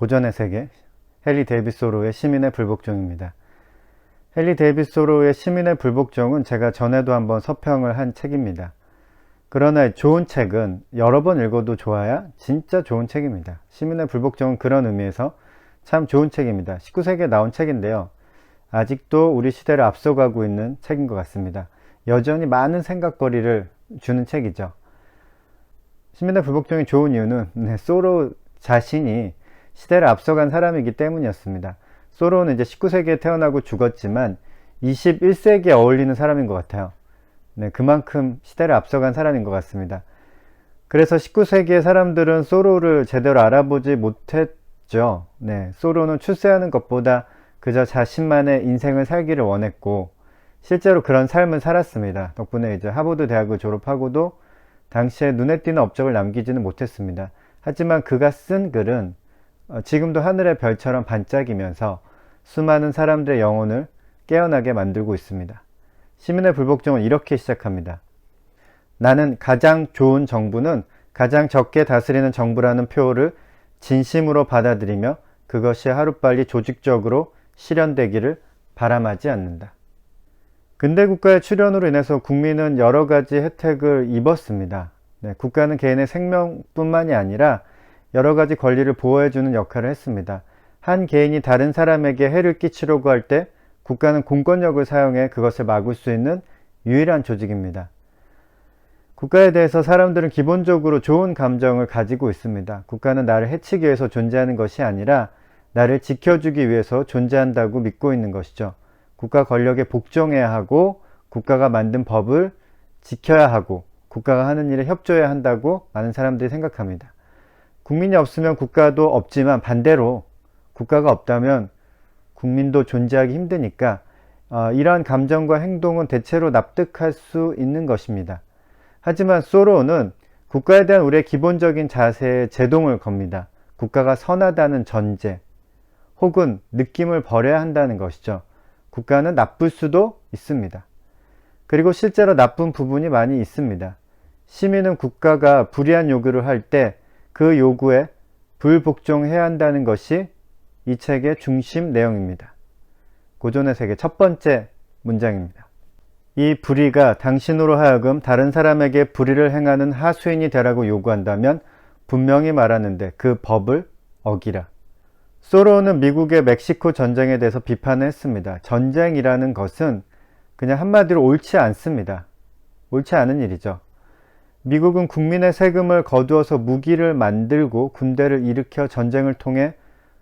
고전의 세계, 헨리 데이빗 소로의 시민의 불복종입니다. 헨리 데이빗 소로의 시민의 불복종은 제가 전에도 한번 서평을 한 책입니다. 그러나 좋은 책은 여러 번 읽어도 좋아야 진짜 좋은 책입니다. 시민의 불복종은 그런 의미에서 참 좋은 책입니다. 19세기에 나온 책인데요. 아직도 우리 시대를 앞서가고 있는 책인 것 같습니다. 여전히 많은 생각거리를 주는 책이죠. 시민의 불복종이 좋은 이유는 소로 자신이 시대를 앞서간 사람이기 때문이었습니다. 소로는 이제 19세기에 태어나고 죽었지만 21세기에 어울리는 사람인 것 같아요. 그만큼 시대를 앞서간 사람인 것 같습니다. 그래서 19세기의 사람들은 소로를 제대로 알아보지 못했죠. 소로는 출세하는 것보다 그저 자신만의 인생을 살기를 원했고 실제로 그런 삶을 살았습니다. 덕분에 이제 하버드 대학을 졸업하고도 당시에 눈에 띄는 업적을 남기지는 못했습니다. 하지만 그가 쓴 글은 지금도 하늘의 별처럼 반짝이면서 수많은 사람들의 영혼을 깨어나게 만들고 있습니다. 시민의 불복종은 이렇게 시작합니다. 나는 가장 좋은 정부는 가장 적게 다스리는 정부라는 표를 진심으로 받아들이며 그것이 하루빨리 조직적으로 실현되기를 바람하지 않는다. 근대국가의 출현으로 인해서 국민은 여러 가지 혜택을 입었습니다. 국가는 개인의 생명뿐만이 아니라 여러 가지 권리를 보호해주는 역할을 했습니다. 한 개인이 다른 사람에게 해를 끼치려고 할 때 국가는 공권력을 사용해 그것을 막을 수 있는 유일한 조직입니다. 국가에 대해서 사람들은 기본적으로 좋은 감정을 가지고 있습니다. 국가는 나를 해치기 위해서 존재하는 것이 아니라 나를 지켜주기 위해서 존재한다고 믿고 있는 것이죠. 국가 권력에 복종해야 하고 국가가 만든 법을 지켜야 하고 국가가 하는 일에 협조해야 한다고 많은 사람들이 생각합니다. 국민이 없으면 국가도 없지만 반대로 국가가 없다면 국민도 존재하기 힘드니까 이러한 감정과 행동은 대체로 납득할 수 있는 것입니다. 하지만 소로는 국가에 대한 우리의 기본적인 자세에 제동을 겁니다. 국가가 선하다는 전제 혹은 느낌을 버려야 한다는 것이죠. 국가는 나쁠 수도 있습니다. 그리고 실제로 나쁜 부분이 많이 있습니다. 시민은 국가가 불이한 요구를 할 때 그 요구에 불복종해야 한다는 것이 이 책의 중심 내용입니다. 고전의 세계 첫 번째 문장입니다. 이 불의가 당신으로 하여금 다른 사람에게 불의를 행하는 하수인이 되라고 요구한다면 분명히 말하는데 그 법을 어기라. 소로는 미국의 멕시코 전쟁에 대해서 비판을 했습니다. 전쟁이라는 것은 그냥 한마디로 옳지 않습니다. 옳지 않은 일이죠. 미국은 국민의 세금을 거두어서 무기를 만들고 군대를 일으켜 전쟁을 통해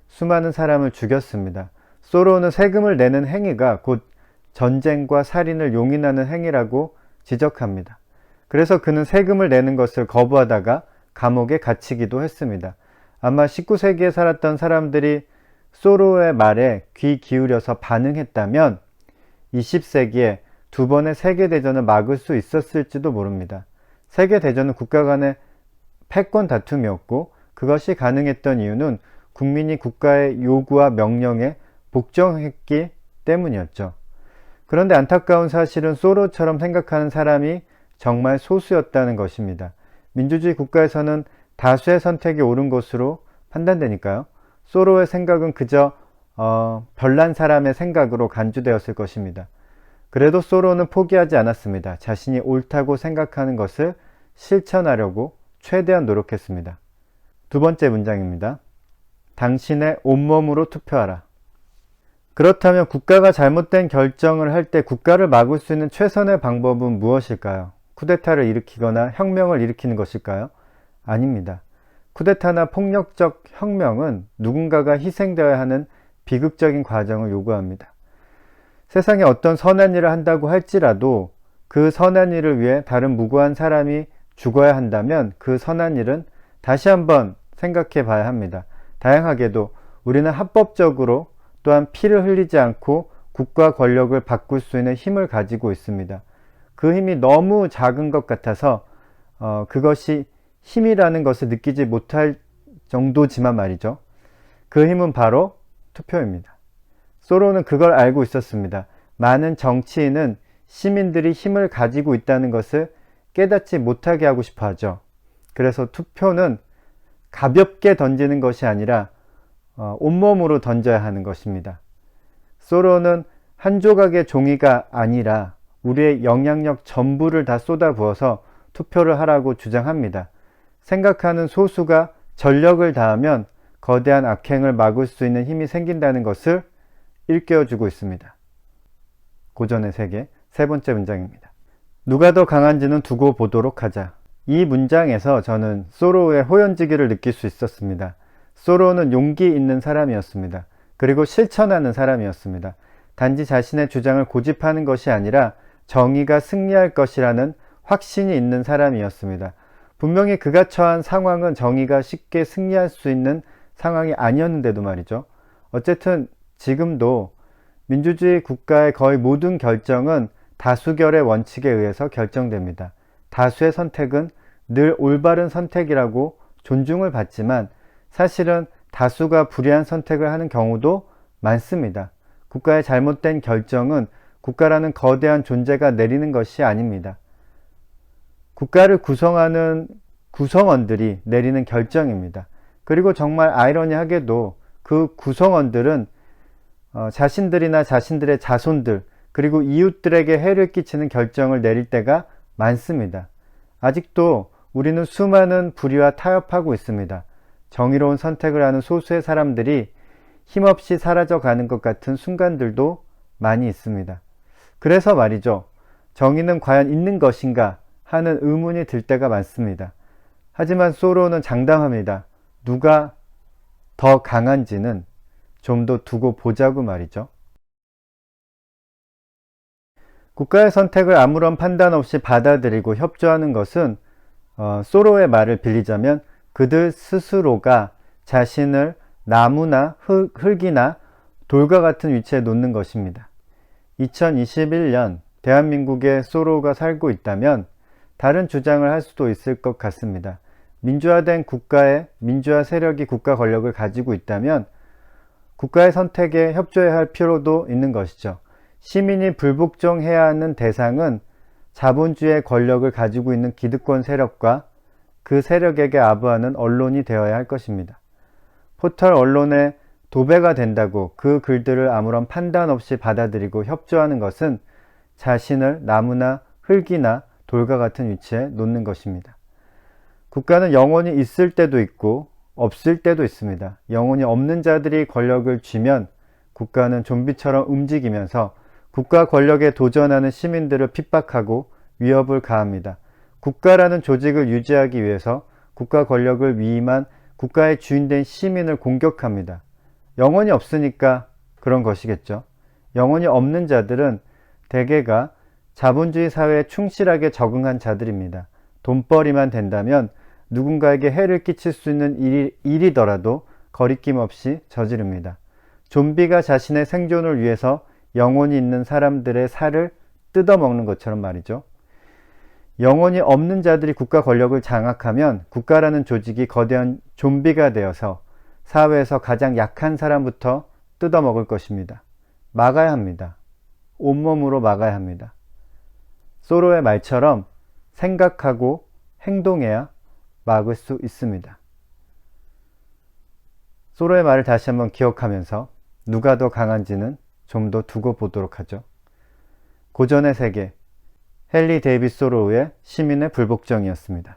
수많은 사람을 죽였습니다. 소로는 세금을 내는 행위가 곧 전쟁과 살인을 용인하는 행위라고 지적합니다. 그래서 그는 세금을 내는 것을 거부하다가 감옥에 갇히기도 했습니다. 아마 19세기에 살았던 사람들이 소로의 말에 귀 기울여서 반응했다면 20세기에 두 번의 세계대전을 막을 수 있었을지도 모릅니다. 세계대전은 국가 간의 패권 다툼이었고 그것이 가능했던 이유는 국민이 국가의 요구와 명령에 복종했기 때문이었죠. 그런데 안타까운 사실은 소로처럼 생각하는 사람이 정말 소수였다는 것입니다. 민주주의 국가에서는 다수의 선택이 옳은 것으로 판단되니까요. 소로의 생각은 그저 별난 사람의 생각으로 간주되었을 것입니다. 그래도 소로는 포기하지 않았습니다. 자신이 옳다고 생각하는 것을 실천하려고 최대한 노력했습니다. 두 번째 문장입니다. 당신의 온몸으로 투표하라. 그렇다면 국가가 잘못된 결정을 할 때 국가를 막을 수 있는 최선의 방법은 무엇일까요? 쿠데타를 일으키거나 혁명을 일으키는 것일까요? 아닙니다. 쿠데타나 폭력적 혁명은 누군가가 희생되어야 하는 비극적인 과정을 요구합니다. 세상에 어떤 선한 일을 한다고 할지라도 그 선한 일을 위해 다른 무고한 사람이 죽어야 한다면 그 선한 일은 다시 한번 생각해 봐야 합니다. 다양하게도 우리는 합법적으로 또한 피를 흘리지 않고 국가 권력을 바꿀 수 있는 힘을 가지고 있습니다. 그 힘이 너무 작은 것 같아서 그것이 힘이라는 것을 느끼지 못할 정도지만 말이죠. 그 힘은 바로 투표입니다. 소로는 그걸 알고 있었습니다. 많은 정치인은 시민들이 힘을 가지고 있다는 것을 깨닫지 못하게 하고 싶어 하죠. 그래서 투표는 가볍게 던지는 것이 아니라 온몸으로 던져야 하는 것입니다. 소로는 한 조각의 종이가 아니라 우리의 영향력 전부를 다 쏟아부어서 투표를 하라고 주장합니다. 생각하는 소수가 전력을 다하면 거대한 악행을 막을 수 있는 힘이 생긴다는 것을 일깨워주고 있습니다. 고전의 세계 세 번째 문장입니다. 누가 더 강한지는 두고 보도록 하자. 이 문장에서 저는 소로의 호연지기를 느낄 수 있었습니다. 소로는 용기 있는 사람이었습니다. 그리고 실천하는 사람이었습니다. 단지 자신의 주장을 고집하는 것이 아니라 정의가 승리할 것이라는 확신이 있는 사람이었습니다. 분명히 그가 처한 상황은 정의가 쉽게 승리할 수 있는 상황이 아니었는데도 말이죠. 어쨌든 지금도 민주주의 국가의 거의 모든 결정은 다수결의 원칙에 의해서 결정됩니다. 다수의 선택은 늘 올바른 선택이라고 존중을 받지만 사실은 다수가 불리한 선택을 하는 경우도 많습니다. 국가의 잘못된 결정은 국가라는 거대한 존재가 내리는 것이 아닙니다. 국가를 구성하는 구성원들이 내리는 결정입니다. 그리고 정말 아이러니하게도 그 구성원들은 자신들이나 자신들의 자손들 그리고 이웃들에게 해를 끼치는 결정을 내릴 때가 많습니다. 아직도 우리는 수많은 불의와 타협하고 있습니다. 정의로운 선택을 하는 소수의 사람들이 힘없이 사라져가는 것 같은 순간들도 많이 있습니다. 그래서 말이죠. 정의는 과연 있는 것인가 하는 의문이 들 때가 많습니다. 하지만 소로는 장담합니다. 누가 더 강한지는 좀 더 두고 보자고 말이죠. 국가의 선택을 아무런 판단 없이 받아들이고 협조하는 것은 소로의 말을 빌리자면 그들 스스로가 자신을 나무나 흙이나 돌과 같은 위치에 놓는 것입니다. 2021년 대한민국에 소로가 살고 있다면 다른 주장을 할 수도 있을 것 같습니다. 민주화된 국가에 민주화 세력이 국가 권력을 가지고 있다면 국가의 선택에 협조해야 할 필요도 있는 것이죠. 시민이 불복종해야 하는 대상은 자본주의의 권력을 가지고 있는 기득권 세력과 그 세력에게 아부하는 언론이 되어야 할 것입니다. 포털 언론의 도배가 된다고 그 글들을 아무런 판단 없이 받아들이고 협조하는 것은 자신을 나무나 흙이나 돌과 같은 위치에 놓는 것입니다. 국가는 영원히 있을 때도 있고 없을 때도 있습니다. 영혼이 없는 자들이 권력을 쥐면 국가는 좀비처럼 움직이면서 국가 권력에 도전하는 시민들을 핍박하고 위협을 가합니다. 국가라는 조직을 유지하기 위해서 국가 권력을 위임한 국가의 주인된 시민을 공격합니다. 영혼이 없으니까 그런 것이겠죠. 영혼이 없는 자들은 대개가 자본주의 사회에 충실하게 적응한 자들입니다. 돈벌이만 된다면 누군가에게 해를 끼칠 수 있는 일이더라도 거리낌 없이 저지릅니다. 좀비가 자신의 생존을 위해서 영혼이 있는 사람들의 살을 뜯어먹는 것처럼 말이죠. 영혼이 없는 자들이 국가 권력을 장악하면 국가라는 조직이 거대한 좀비가 되어서 사회에서 가장 약한 사람부터 뜯어먹을 것입니다. 막아야 합니다. 온몸으로 막아야 합니다. 소로의 말처럼 생각하고 행동해야 막을 수 있습니다. 소로의 말을 다시 한번 기억하면서 누가 더 강한지는 좀 더 두고 보도록 하죠. 고전의 세계 헨리 데이빗 소로우의 시민의 불복종이었습니다.